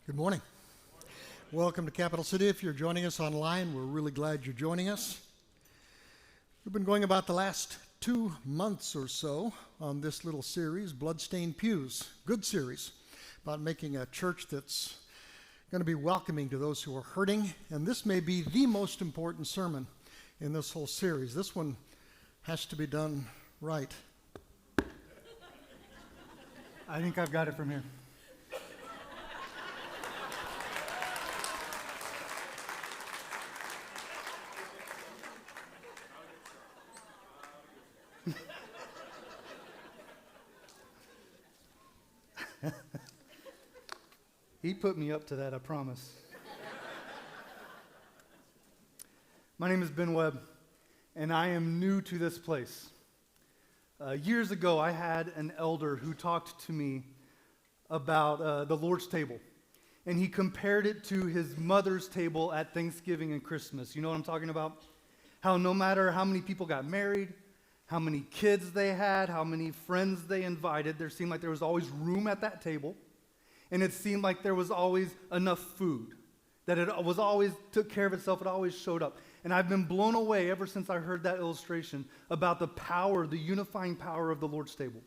Good morning. Welcome to Capital City. If you're joining us online, we're really glad you're joining us. We've been going about the last 2 months or so on this little series, Blood.Stained Pews. Good series about making a church that's going to be welcoming to those who are hurting. And this may be the most important sermon in this whole series. This one has to be done right. I think I've got it from here. He put me up to that, I promise. My name is Ben Webb, and I am new to this place. Years ago, I had an elder who talked to me about the Lord's table, and he compared it to his mother's table at Thanksgiving and Christmas. You know what I'm talking about? How no matter how many people got married, how many kids they had, how many friends they invited, there seemed like there was always room at that table. And it seemed like there was always enough food, that it was always took care of itself, it always showed up. And I've been blown away ever since I heard that illustration about the power, the unifying power of the Lord's table.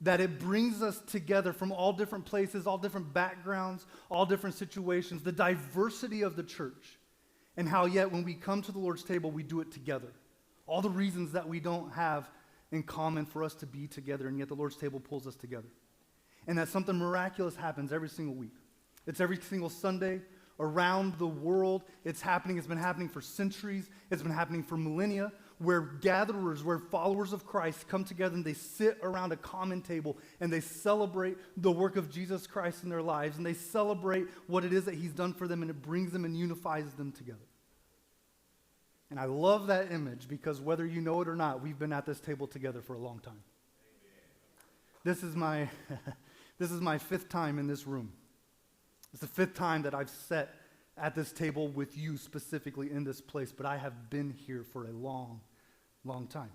That it brings us together from all different places, all different backgrounds, all different situations, the diversity of the church. And how yet when we come to the Lord's table, we do it together. All the reasons that we don't have in common for us to be together, and yet the Lord's table pulls us together. And that something miraculous happens every single week. It's every single Sunday around the world. It's happening. It's been happening for centuries. It's been happening for millennia, where gatherers, where followers of Christ come together and they sit around a common table and they celebrate the work of Jesus Christ in their lives, and they celebrate what it is that he's done for them, and it brings them and unifies them together. And I love that image because whether you know it or not, we've been at this table together for a long time. This is my fifth time in this room. It's the fifth time that I've sat at this table with you specifically in this place, but I have been here for a long, long time.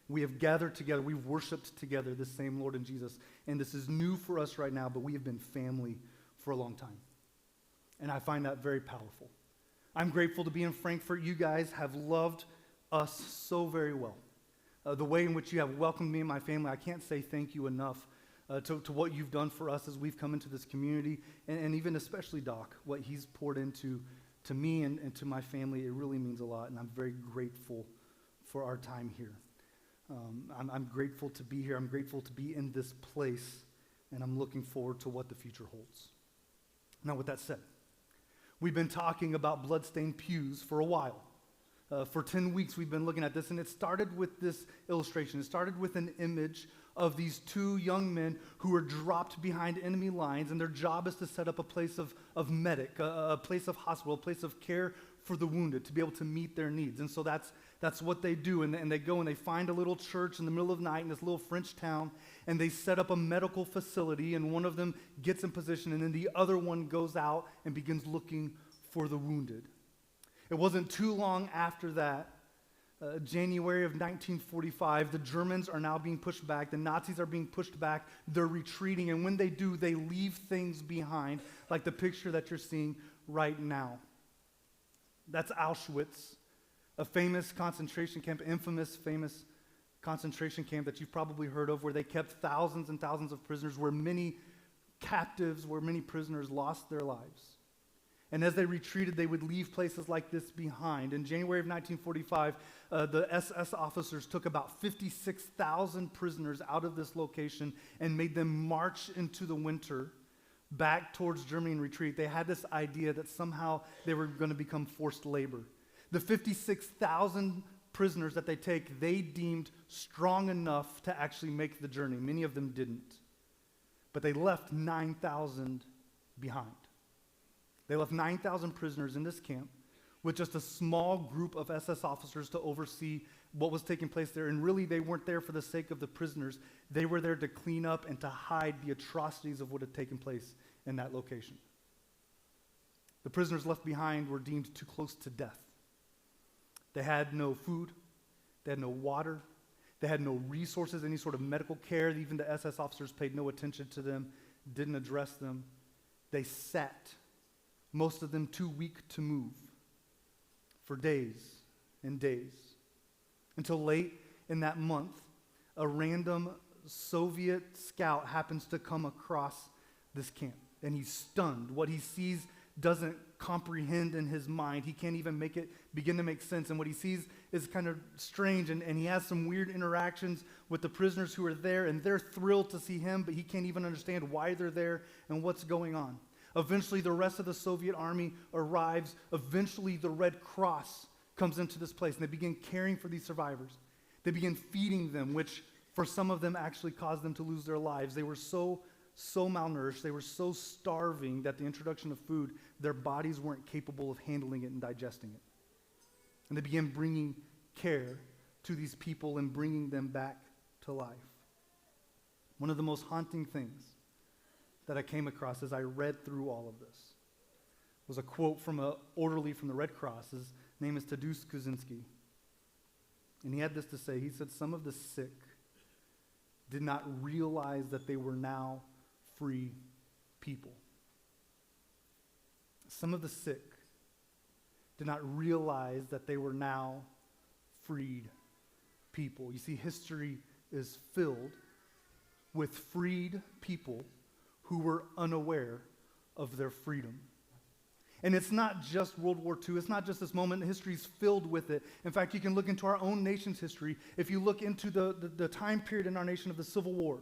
We have gathered together, we've worshiped together the same Lord and Jesus, and this is new for us right now, but we have been family for a long time. And I find that very powerful. I'm grateful to be in Frankfurt. You guys have loved us so very well. The way in which you have welcomed me and my family, I can't say thank you enough to what you've done for us as we've come into this community, and even especially Doc, what he's poured into to me and to my family. It really means a lot, and I'm very grateful for our time here. I'm grateful to be here. I'm grateful to be in this place, and I'm looking forward to what the future holds. Now, with that said, we've been talking about Blood.Stained Pews for a while. For 10 weeks, we've been looking at this, and it started with this illustration. It started with an image of these two young men who were dropped behind enemy lines, and their job is to set up a place of medic, a place of hospital, a place of care for the wounded, to be able to meet their needs. And so that's what they do, and they go and they find a little church in the middle of the night in this little French town, and they set up a medical facility, and one of them gets in position, and then the other one goes out and begins looking for the wounded. It wasn't too long after that, January of 1945, the Germans are now being pushed back. The Nazis are being pushed back. They're retreating, and when they do, they leave things behind, like the picture that you're seeing right now. That's Auschwitz, a famous concentration camp, infamous, famous concentration camp that you've probably heard of, where they kept thousands and thousands of prisoners, where many captives, where many prisoners lost their lives. And as they retreated, they would leave places like this behind. In January of 1945, the SS officers took about 56,000 prisoners out of this location and made them march into the winter back towards Germany and retreat. They had this idea that somehow they were going to become forced labor. The 56,000 prisoners that they deemed strong enough to actually make the journey. Many of them didn't. But they left 9,000 behind. They left 9,000 prisoners in this camp with just a small group of SS officers to oversee what was taking place there. And really, they weren't there for the sake of the prisoners. They were there to clean up and to hide the atrocities of what had taken place in that location. The prisoners left behind were deemed too close to death. They had no food. They had no water. They had no resources, any sort of medical care. Even the SS officers paid no attention to them, didn't address them. They sat, most of them too weak to move, for days and days, until late in that month, a random Soviet scout happens to come across this camp, and he's stunned. What he sees doesn't comprehend in his mind. He can't even begin to make sense, and what he sees is kind of strange, and he has some weird interactions with the prisoners who are there, and they're thrilled to see him, but he can't even understand why they're there and what's going on. Eventually, the rest of the Soviet army arrives. Eventually, the Red Cross comes into this place, and they begin caring for these survivors. They begin feeding them, which for some of them actually caused them to lose their lives. They were so malnourished, they were so starving that the introduction of food, their bodies weren't capable of handling it and digesting it. And they began bringing care to these people and bringing them back to life. One of the most haunting things that I came across as I read through all of this was a quote from an orderly from the Red Cross. His name is Tadeusz Kuczynski. And he had this to say. He said, some of the sick did not realize that they were now free people. Some of the sick did not realize that they were now freed people. You see, history is filled with freed people who were unaware of their freedom. And it's not just World War II. It's not just this moment. History is filled with it. In fact, you can look into our own nation's history. If you look into the time period in our nation of the Civil War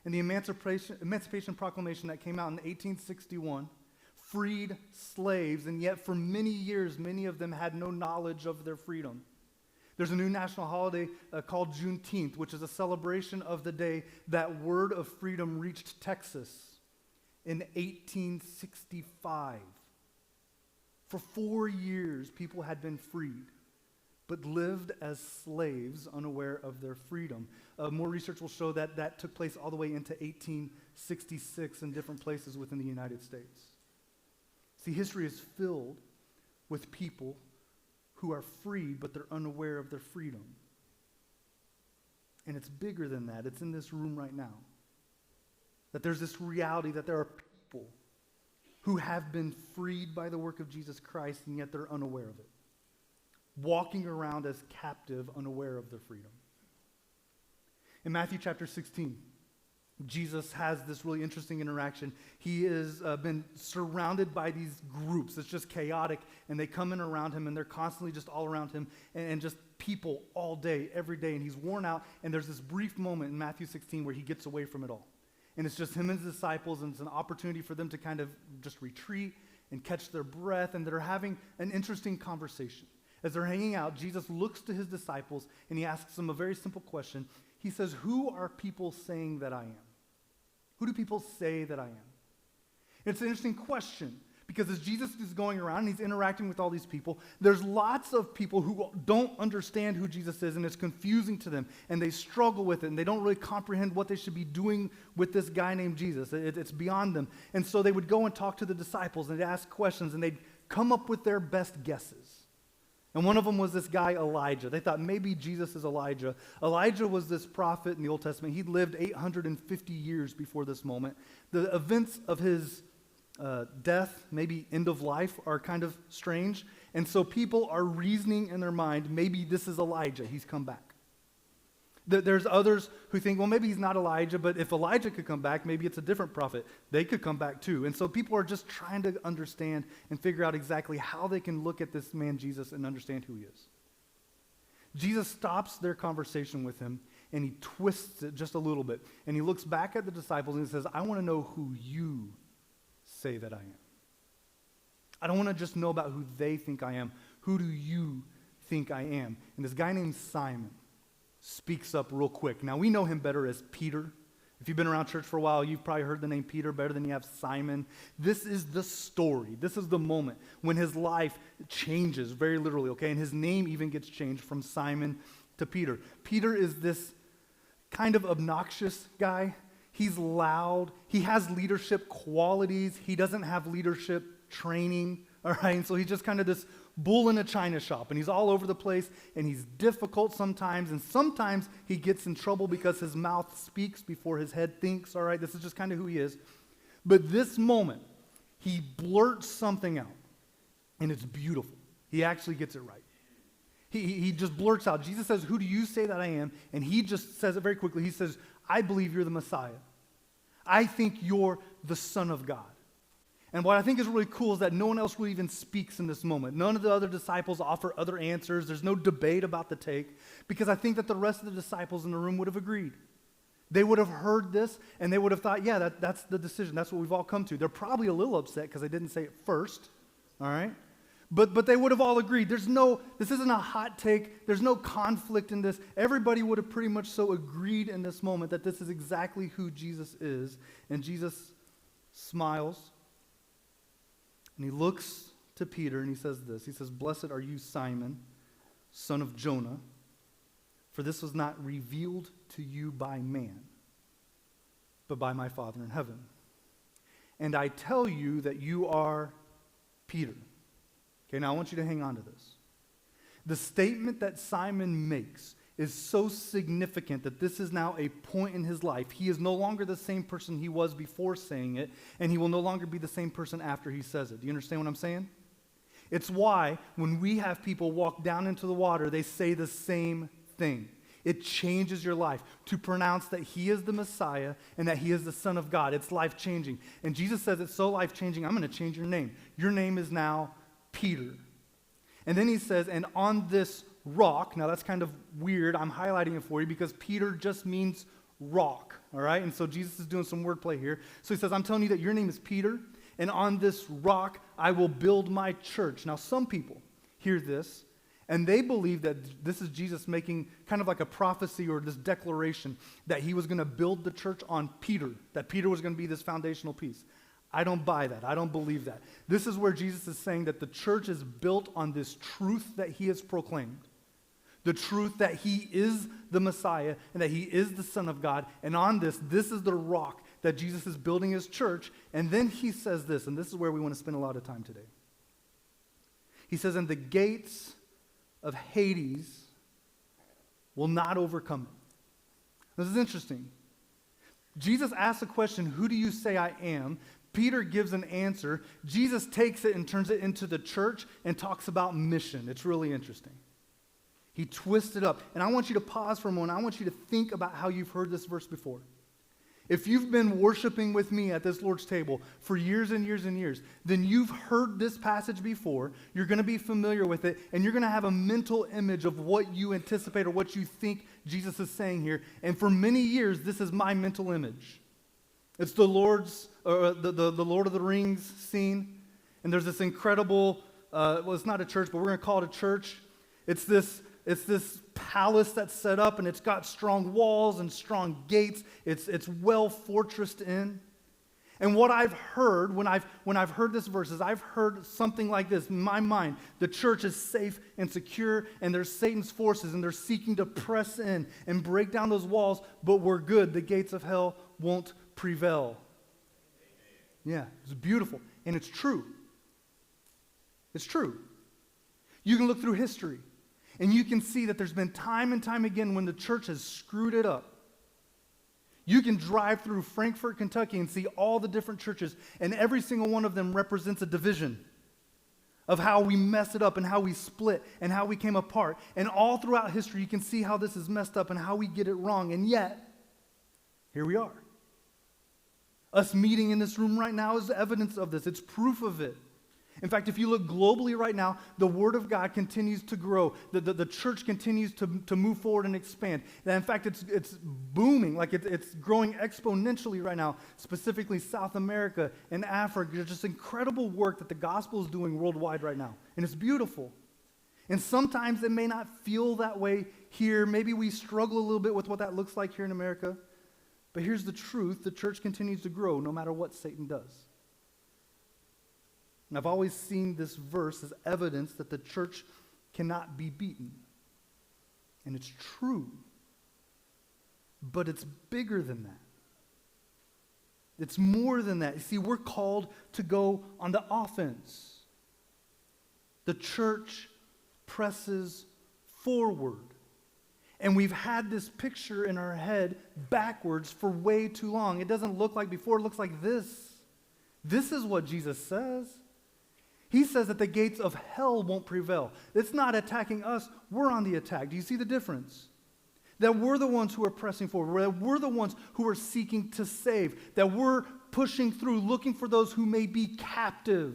and the Emancipation Proclamation that came out in 1861, freed slaves, and yet for many years, many of them had no knowledge of their freedom. There's a new national holiday called Juneteenth, which is a celebration of the day that word of freedom reached Texas in 1865. For 4 years, people had been freed, but lived as slaves, unaware of their freedom. More research will show that that took place all the way into 1866 in different places within the United States. See, history is filled with people who are freed, but they're unaware of their freedom. And it's bigger than that. It's in this room right now. That there's this reality that there are people who have been freed by the work of Jesus Christ, and yet they're unaware of it. Walking around as captive, unaware of their freedom. In Matthew chapter 16, Jesus has this really interesting interaction. He has been surrounded by these groups. It's just chaotic, and they come in around him, and they're constantly just all around him, and just people all day, every day, and he's worn out, and there's this brief moment in Matthew 16 where he gets away from it all. And it's just him and his disciples, and it's an opportunity for them to kind of just retreat and catch their breath, and they're having an interesting conversation. As they're hanging out, Jesus looks to his disciples, and he asks them a very simple question. He says, who are people saying that I am? Who do people say that I am? It's an interesting question, because as Jesus is going around and he's interacting with all these people, there's lots of people who don't understand who Jesus is, and it's confusing to them, and they struggle with it, and they don't really comprehend what they should be doing with this guy named Jesus. It's beyond them. And so they would go and talk to the disciples, and they'd ask questions, and they'd come up with their best guesses. And one of them was this guy, Elijah. They thought maybe Jesus is Elijah. Elijah was this prophet in the Old Testament. He'd lived 850 years before this moment. The events of his death, maybe end of life, are kind of strange. And so people are reasoning in their mind, maybe this is Elijah. He's come back. There's others who think, well, maybe he's not Elijah, but if Elijah could come back, maybe it's a different prophet. They could come back too. And so people are just trying to understand and figure out exactly how they can look at this man Jesus and understand who he is. Jesus stops their conversation with him, and he twists it just a little bit. And he looks back at the disciples and he says, I want to know who you say that I am. I don't want to just know about who they think I am. Who do you think I am? And this guy named Simon speaks up real quick. Now, we know him better as Peter. If you've been around church for a while, you've probably heard the name Peter better than you have Simon. This is the story. This is the moment when his life changes, very literally, okay? And his name even gets changed from Simon to Peter. Peter is this kind of obnoxious guy. He's loud. He has leadership qualities. He doesn't have leadership training, all right? And so he's just kind of this bull in a china shop, and he's all over the place, and he's difficult sometimes, and sometimes he gets in trouble because his mouth speaks before his head thinks, all right? This is just kind of who he is. But this moment, he blurts something out, and it's beautiful. He actually gets it right. He just blurts out. Jesus says, "Who do you say that I am?" And he just says it very quickly. He says, "I believe you're the Messiah. I think you're the Son of God." And what I think is really cool is that no one else really even speaks in this moment. None of the other disciples offer other answers. There's no debate about the take, because I think that the rest of the disciples in the room would have agreed. They would have heard this, and they would have thought, yeah, that's the decision. That's what we've all come to. They're probably a little upset because I didn't say it first, all right? But they would have all agreed. This isn't a hot take. There's no conflict in this. Everybody would have pretty much so agreed in this moment that this is exactly who Jesus is. And Jesus smiles, and he looks to Peter, and he says this. He says, "Blessed are you, Simon, son of Jonah, for this was not revealed to you by man, but by my Father in heaven. And I tell you that you are Peter." Okay, now I want you to hang on to this. The statement that Simon makes is so significant that this is now a point in his life. He is no longer the same person he was before saying it, and he will no longer be the same person after he says it. Do you understand what I'm saying? It's why when we have people walk down into the water, they say the same thing. It changes your life to pronounce that he is the Messiah and that he is the Son of God. It's life-changing. And Jesus says it's so life-changing, I'm going to change your name. Your name is now Peter. And then he says, "And on this rock," now that's kind of weird, I'm highlighting it for you because Peter just means rock, all right? And so Jesus is doing some wordplay here. So he says, "I'm telling you that your name is Peter, and on this rock I will build my church." Now some people hear this, and they believe that this is Jesus making kind of like a prophecy or this declaration that he was going to build the church on Peter, that Peter was going to be this foundational piece. I don't buy that. I don't believe that. This is where Jesus is saying that the church is built on this truth that he has proclaimed. The truth that he is the Messiah and that he is the Son of God. And on this is the rock that Jesus is building his church. And then he says this, and this is where we want to spend a lot of time today. He says, "And the gates of Hades will not overcome it." This is interesting. Jesus asks a question, "Who do you say I am?" Peter gives an answer. Jesus takes it and turns it into the church and talks about mission. It's really interesting. He twists it up. And I want you to pause for a moment. I want you to think about how you've heard this verse before. If you've been worshiping with me at this Lord's table for years and years and years, then you've heard this passage before. You're going to be familiar with it, and you're going to have a mental image of what you anticipate or what you think Jesus is saying here. And for many years, this is my mental image. It's the Lord's, the Lord of the Rings scene, and there's this incredible, well, it's not a church, but we're going to call it a church. It's this palace that's set up, and it's got strong walls and strong gates. It's well fortressed in. And what I've heard when I've heard this verse is I've heard something like this in my mind. The church is safe and secure, and there's Satan's forces, and they're seeking to press in and break down those walls, but we're good. The gates of hell won't prevail. Yeah, it's beautiful, and it's true. It's true. You can look through history, and you can see that there's been time and time again when the church has screwed it up. You can drive through Frankfort, Kentucky, and see all the different churches, and every single one of them represents a division of how we mess it up and how we split and how we came apart. And all throughout history, you can see how this is messed up and how we get it wrong. And yet, here we are. Us meeting in this room right now is evidence of this. It's proof of it. In fact, if you look globally right now, the Word of God continues to grow. The church continues to move forward and expand. And in fact, it's booming, like it's growing exponentially right now, specifically South America and Africa. There's just incredible work that the gospel is doing worldwide right now. And it's beautiful. And sometimes it may not feel that way here. Maybe we struggle a little bit with what that looks like here in America. But here's the truth. The church continues to grow no matter what Satan does. And I've always seen this verse as evidence that the church cannot be beaten. And it's true. But it's bigger than that. It's more than that. You see, we're called to go on the offense. The church presses forward. And we've had this picture in our head backwards for way too long. It doesn't look like before, it looks like this. This is what Jesus says. He says that the gates of hell won't prevail. It's not attacking us. We're on the attack. Do you see the difference? That we're the ones who are pressing forward. That we're the ones who are seeking to save. That we're pushing through, looking for those who may be captive.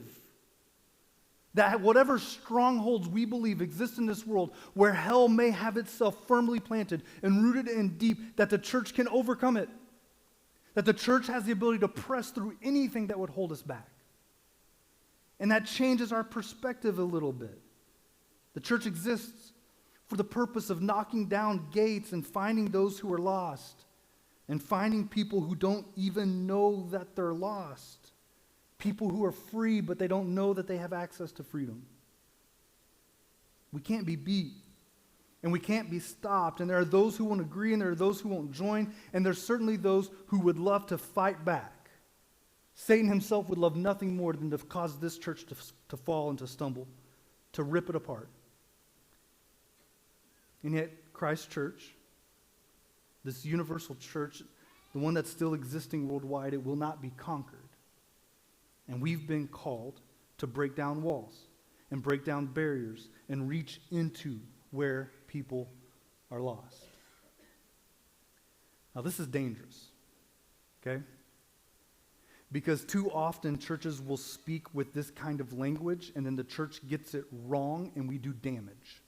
That whatever strongholds we believe exist in this world, where hell may have itself firmly planted and rooted in deep, that the church can overcome it. That the church has the ability to press through anything that would hold us back. And that changes our perspective a little bit. The church exists for the purpose of knocking down gates and finding those who are lost, and finding people who don't even know that they're lost. People who are free, but they don't know that they have access to freedom. We can't be beat, and we can't be stopped. And there are those who won't agree, and there are those who won't join, and there's certainly those who would love to fight back. Satan himself would love nothing more than to cause this church to fall and to stumble, to rip it apart. And yet, Christ's church, this universal church, the one that's still existing worldwide, it will not be conquered. And we've been called to break down walls and break down barriers and reach into where people are lost. Now, this is dangerous, okay? Because too often churches will speak with this kind of language, and then the church gets it wrong and we do damage.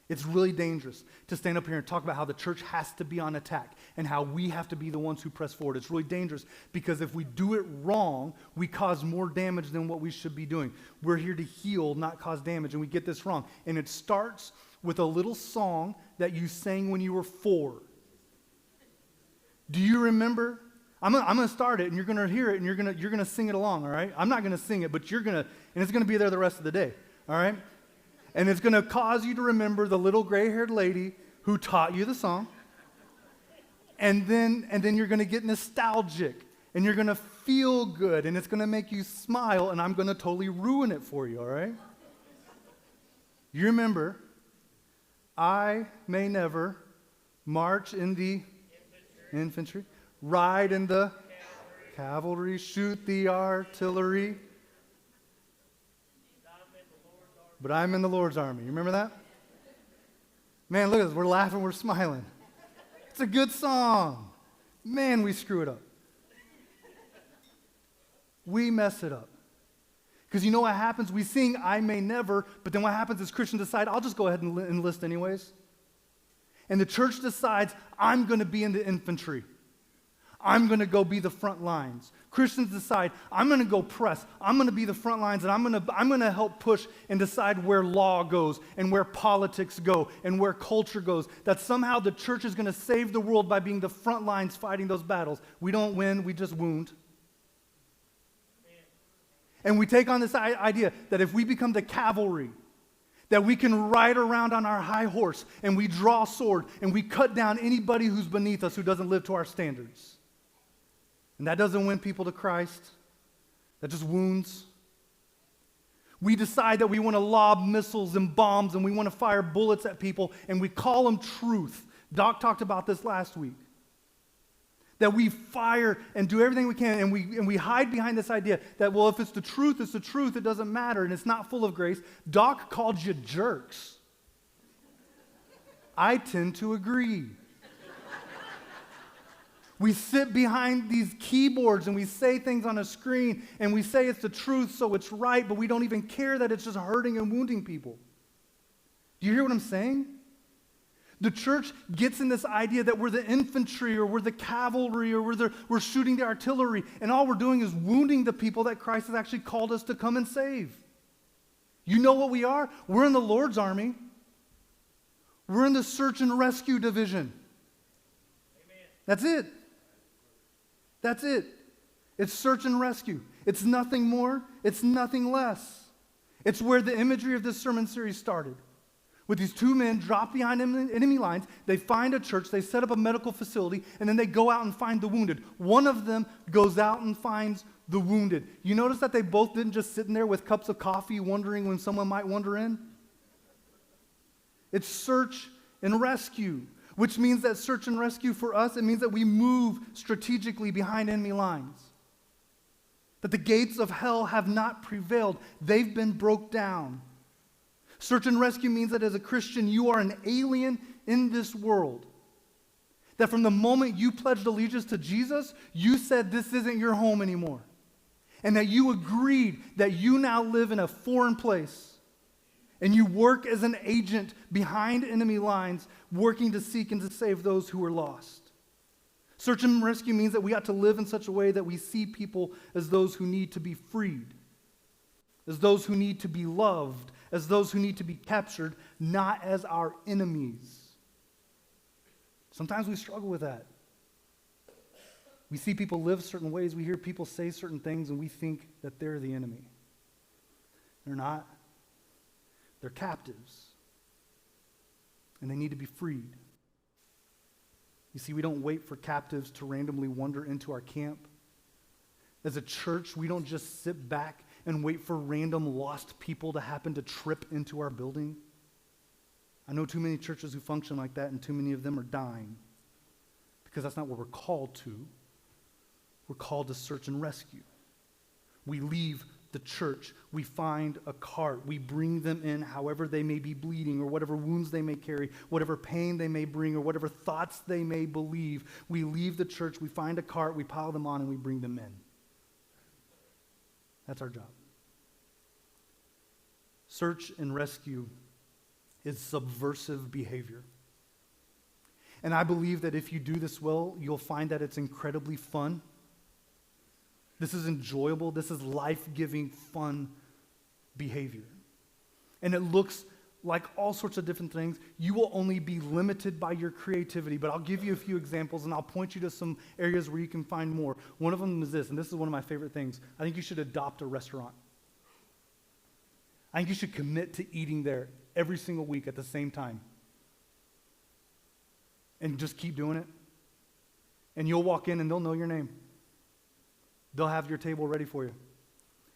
It's really dangerous to stand up here and talk about how the church has to be on attack and how we have to be the ones who press forward. It's really dangerous because if we do it wrong, we cause more damage than what we should be doing. We're here to heal, not cause damage, and we get this wrong. And it starts with a little song that you sang when you were 4. Do you remember? I'm gonna start it, and you're gonna hear it, and you're gonna sing it along. All right? I'm not gonna sing it, but and it's gonna be there the rest of the day. All right? And it's gonna cause you to remember the little gray-haired lady who taught you the song. And then you're gonna get nostalgic, and you're gonna feel good, and it's gonna make you smile, and I'm gonna totally ruin it for you. All right? You remember, I may never march in the infantry. Ride in the cavalry, shoot the artillery. But I'm in the Lord's army. You remember that? Man, look at us. We're laughing, we're smiling. It's a good song. Man, we screw it up. We mess it up. Because you know what happens? We sing, I may never, but then what happens is Christians decide, I'll just go ahead and enlist anyways. And the church decides, I'm going to be in the infantry. I'm going to go be the front lines. Christians decide, I'm going to go press. I'm going to be the front lines, and I'm going to help push and decide where law goes and where politics go and where culture goes. That somehow the church is going to save the world by being the front lines fighting those battles. We don't win, we just wound. And we take on this idea that if we become the cavalry, that we can ride around on our high horse and we draw a sword and we cut down anybody who's beneath us who doesn't live to our standards. And that doesn't win people to Christ. That just wounds. We decide that we want to lob missiles and bombs and we want to fire bullets at people and we call them truth. Doc talked about this last week. That we fire and do everything we can and we hide behind this idea that, well, if it's the truth, it doesn't matter, and it's not full of grace. Doc called you jerks. I tend to agree. We sit behind these keyboards and we say things on a screen and we say it's the truth, so it's right, but we don't even care that it's just hurting and wounding people. Do you hear what I'm saying? The church gets in this idea that we're the infantry or we're the cavalry or we're shooting the artillery, and all we're doing is wounding the people that Christ has actually called us to come and save. You know what we are? We're in the Lord's army. We're in the search and rescue division. Amen. That's it. That's it. It's search and rescue. It's nothing more. It's nothing less. It's where the imagery of this sermon series started. With these 2 men dropped behind enemy lines, they find a church, they set up a medical facility, and then they go out and find the wounded. One of them goes out and finds the wounded. You notice that they both didn't just sit in there with cups of coffee wondering when someone might wander in? It's search and rescue, which means that search and rescue for us, it means that we move strategically behind enemy lines. That the gates of hell have not prevailed. They've been broke down. Search and rescue means that as a Christian, you are an alien in this world. That from the moment you pledged allegiance to Jesus, you said this isn't your home anymore. And that you agreed that you now live in a foreign place. And you work as an agent behind enemy lines, working to seek and to save those who are lost. Search and rescue means that we ought to live in such a way that we see people as those who need to be freed, as those who need to be loved, as those who need to be captured, not as our enemies. Sometimes we struggle with that. We see people live certain ways, we hear people say certain things, and we think that they're the enemy. They're not. They're captives, and they need to be freed. You see, we don't wait for captives to randomly wander into our camp. As a church, we don't just sit back and wait for random lost people to happen to trip into our building. I know too many churches who function like that, and too many of them are dying because that's not what we're called to. We're called to search and rescue. We leave the church, we find a cart, we bring them in however they may be bleeding or whatever wounds they may carry, whatever pain they may bring or whatever thoughts they may believe. We leave the church, we find a cart, we pile them on, and we bring them in. That's our job. Search and rescue is subversive behavior. And I believe that if you do this well, you'll find that it's incredibly fun. This is enjoyable. This is life-giving, fun behavior. And it looks like all sorts of different things. You will only be limited by your creativity, but I'll give you a few examples, and I'll point you to some areas where you can find more. One of them is this, and this is one of my favorite things. I think you should adopt a restaurant. I think you should commit to eating there every single week at the same time. And just keep doing it. And you'll walk in and they'll know your name. They'll have your table ready for you.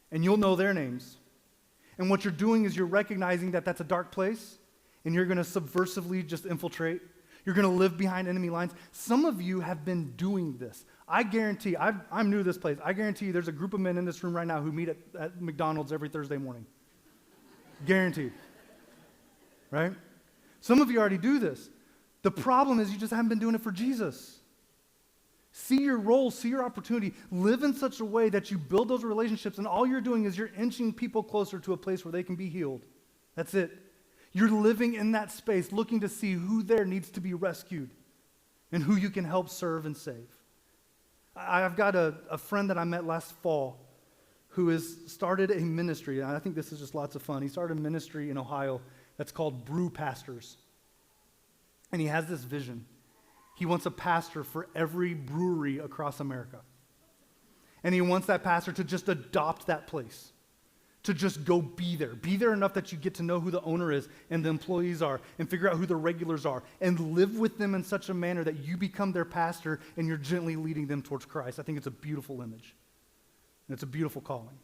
And you'll know their names. And what you're doing is you're recognizing that that's a dark place, and you're going to subversively just infiltrate. You're going to live behind enemy lines. Some of you have been doing this. I guarantee, I'm new to this place. I guarantee you there's a group of men in this room right now who meet at McDonald's every Thursday morning. Guaranteed. Right? Some of you already do this. The problem is you just haven't been doing it for Jesus. See your role, see your opportunity, live in such a way that you build those relationships, and all you're doing is you're inching people closer to a place where they can be healed. That's it. You're living in that space, looking to see who there needs to be rescued and who you can help serve and save. I've got a friend that I met last fall who has started a ministry, and I think this is just lots of fun. He started a ministry in Ohio that's called Brew Pastors. And he has this vision. He wants a pastor for every brewery across America. And he wants that pastor to just adopt that place, to just go be there. Be there enough that you get to know who the owner is and the employees are and figure out who the regulars are and live with them in such a manner that you become their pastor and you're gently leading them towards Christ. I think it's a beautiful image. And it's a beautiful calling.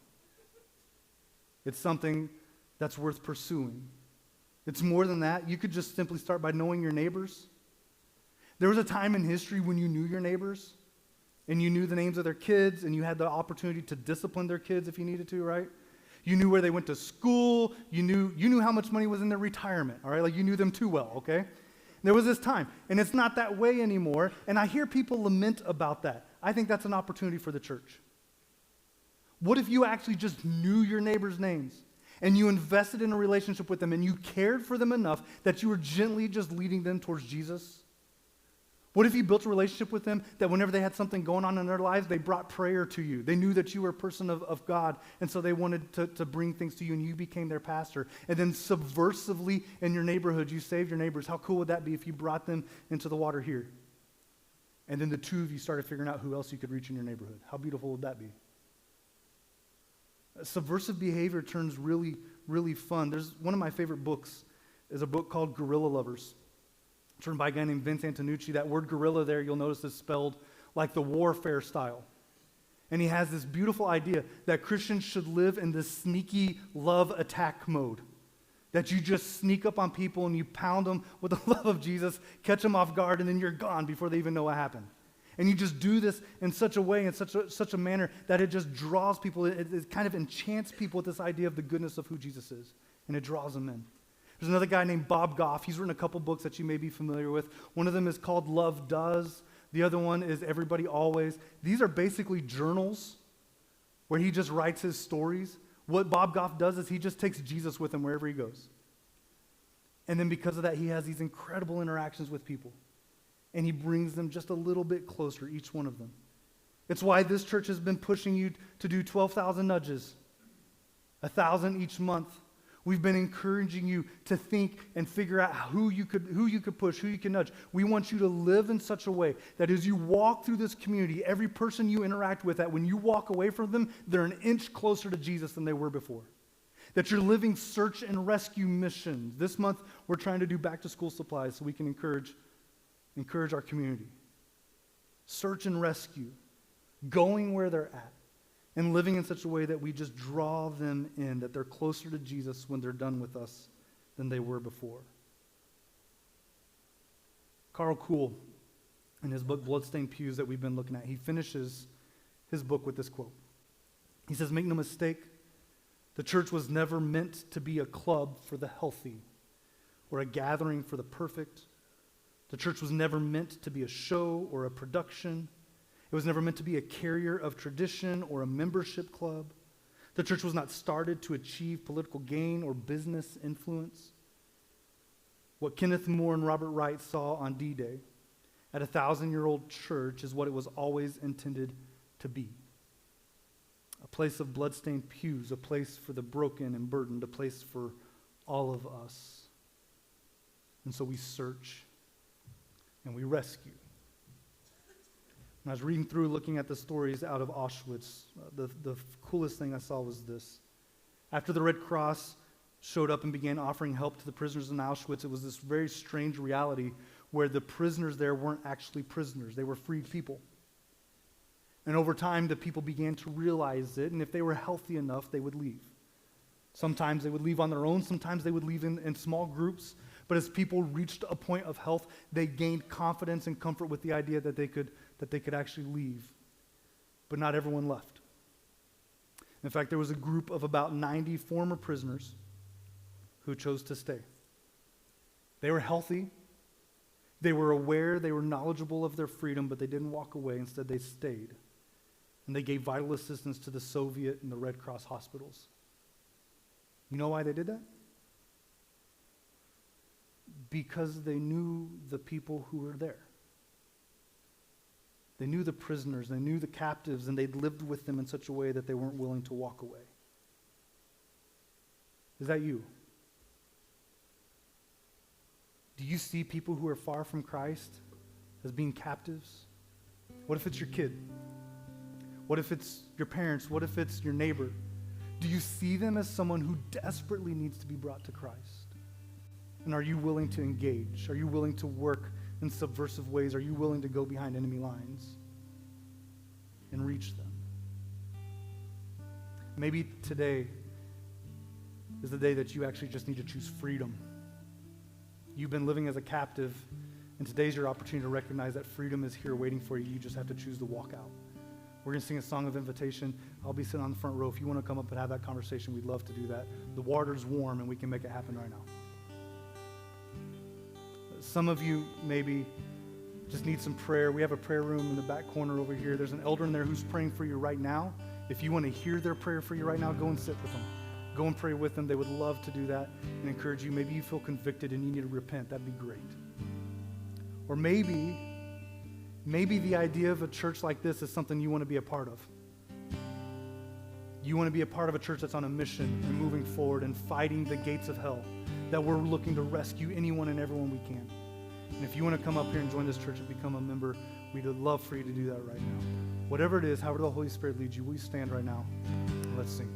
It's something that's worth pursuing. It's more than that. You could just simply start by knowing your neighbors. There was a time in history when you knew your neighbors and you knew the names of their kids and you had the opportunity to discipline their kids if you needed to, right? You knew where they went to school. You knew how much money was in their retirement, all right? Like you knew them too well, okay? There was this time, and it's not that way anymore, and I hear people lament about that. I think that's an opportunity for the church. What if you actually just knew your neighbors' names and you invested in a relationship with them and you cared for them enough that you were gently just leading them towards Jesus? What if you built a relationship with them that whenever they had something going on in their lives, they brought prayer to you? They knew that you were a person of God, and so they wanted to bring things to you, and you became their pastor. And then subversively in your neighborhood, you saved your neighbors. How cool would that be if you brought them into the water here? And then the two of you started figuring out who else you could reach in your neighborhood. How beautiful would that be? Subversive behavior turns really, really fun. There's one of my favorite books is a book called Guerrilla Lovers. It's written by a guy named Vince Antonucci. That word guerrilla there, you'll notice, is spelled like the warfare style. And he has this beautiful idea that Christians should live in this sneaky love attack mode. That you just sneak up on people and you pound them with the love of Jesus, catch them off guard, and then you're gone before they even know what happened. And you just do this in such a way, in such a manner, that it just draws people, it kind of enchants people with this idea of the goodness of who Jesus is, and it draws them in. There's another guy named Bob Goff. He's written a couple books that you may be familiar with. One of them is called Love Does. The other one is Everybody Always. These are basically journals where he just writes his stories. What Bob Goff does is he just takes Jesus with him wherever he goes. And then because of that, he has these incredible interactions with people. And he brings them just a little bit closer, each one of them. It's why this church has been pushing you to do 12,000 nudges, 1,000 each month. We've been encouraging you to think and figure out who you could push, who you can nudge. We want you to live in such a way that as you walk through this community, every person you interact with, that when you walk away from them, they're an inch closer to Jesus than they were before. That you're living search and rescue missions. This month, we're trying to do back to school supplies so we can encourage our community. Search and rescue, going where they're at, and living in such a way that we just draw them in, that they're closer to Jesus when they're done with us than they were before. Carl Kuhl, in his book Blood.Stained, Pews that we've been looking at, he finishes his book with this quote. He says, "Make no mistake, the church was never meant to be a club for the healthy or a gathering for the perfect. The church was never meant to be a show or a production. It was never meant to be a carrier of tradition or a membership club. The church was not started to achieve political gain or business influence. What Kenneth Moore and Robert Wright saw on D-Day at a 1,000-year-old church is what it was always intended to be. A place of blood-stained pews, a place for the broken and burdened, a place for all of us. And so we search and we rescue." When I was reading through, looking at the stories out of Auschwitz, the coolest thing I saw was this. After the Red Cross showed up and began offering help to the prisoners in Auschwitz, it was this very strange reality where the prisoners there weren't actually prisoners. They were freed people. And over time, the people began to realize it, and if they were healthy enough, they would leave. Sometimes they would leave on their own. Sometimes they would leave in small groups. But as people reached a point of health, they gained confidence and comfort with the idea that they could actually leave. But not everyone left. In fact, there was a group of about 90 former prisoners who chose to stay. They were healthy. They were aware. They were knowledgeable of their freedom, but they didn't walk away. Instead, they stayed. And they gave vital assistance to the Soviet and the Red Cross hospitals. You know why they did that? Because they knew the people who were there. They knew the prisoners, they knew the captives, and they'd lived with them in such a way that they weren't willing to walk away. Is that you? Do you see people who are far from Christ as being captives? What if it's your kid? What if it's your parents? What if it's your neighbor? Do you see them as someone who desperately needs to be brought to Christ? And are you willing to engage? Are you willing to work in subversive ways? Are you willing to go behind enemy lines and reach them? Maybe today is the day that you actually just need to choose freedom. You've been living as a captive, and today's your opportunity to recognize that freedom is here waiting for you. You just have to choose to walk out. We're going to sing a song of invitation. I'll be sitting on the front row. If you want to come up and have that conversation, we'd love to do that. The water's warm, and we can make it happen right now. Some of you maybe just need some prayer. We have a prayer room in the back corner over here. There's an elder in there who's praying for you right now. If you want to hear their prayer for you right now, go and sit with them. Go and pray with them. They would love to do that and encourage you. Maybe you feel convicted and you need to repent. That'd be great. Or maybe the idea of a church like this is something you want to be a part of. You want to be a part of a church that's on a mission and moving forward and fighting the gates of hell, that we're looking to rescue anyone and everyone we can. And if you want to come up here and join this church and become a member, we'd love for you to do that right now. Whatever it is, however the Holy Spirit leads you, will you stand right now and let's sing.